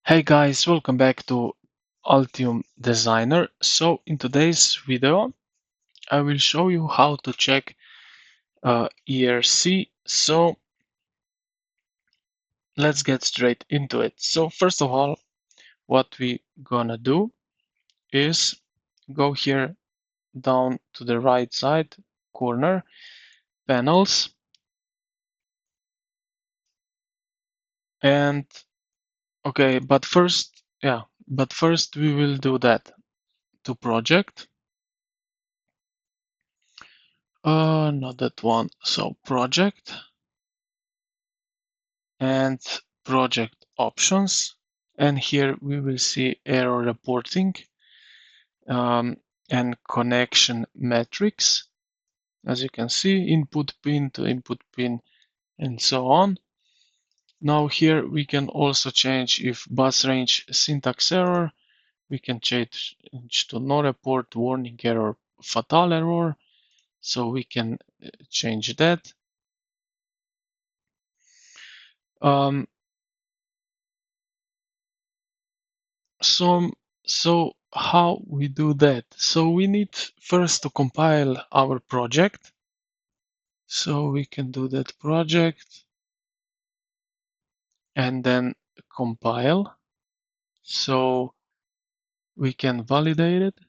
Hey guys, welcome back to Altium Designer. So in today's video, I will show you how to check ERC. So let's get straight into it. So first of all, what we gonna do is go here down to the right side corner, panels, and okay, but first we will do that to project. Not that one. So project and project options. And here we will see error reporting and connection metrics. As you can see, input pin to input pin and so on. Now here we can also change if bus range syntax error. We can change to no report, warning error, fatal error. So we can change that. Um, so how we do that? So we need first to compile our project. So we can do that project and then compile. So we can validate it.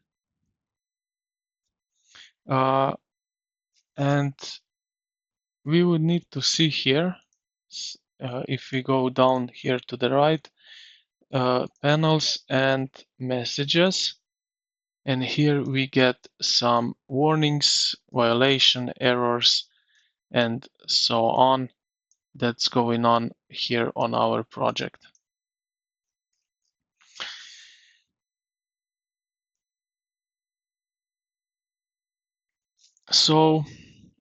And we would need to see here, if we go down here to the right, panels and messages. And here we get some warnings, violation, errors, and so on that's going on here on our project. So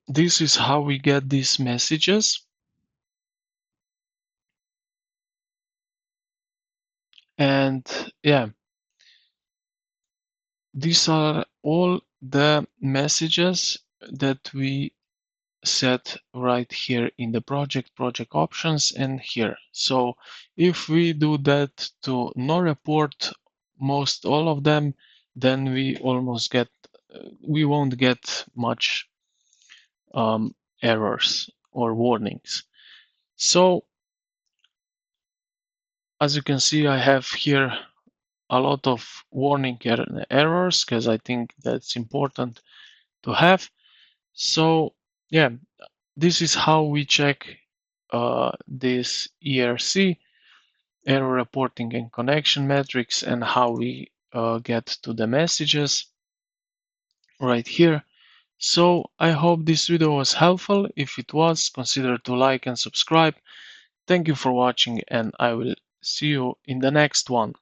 this is how we get these messages. And yeah, these are all the messages that we set right here in the project options and here. So if we do that to no report most all of them, then we almost get, we won't get much errors or warnings. So as you can see, I have here a lot of warning errors because I think that's important to have. So yeah, this is how we check this ERC, error reporting and connection metrics, and how we get to the messages right here. So I hope this video was helpful. If it was, consider to like and subscribe. Thank you for watching, and I will see you in the next one.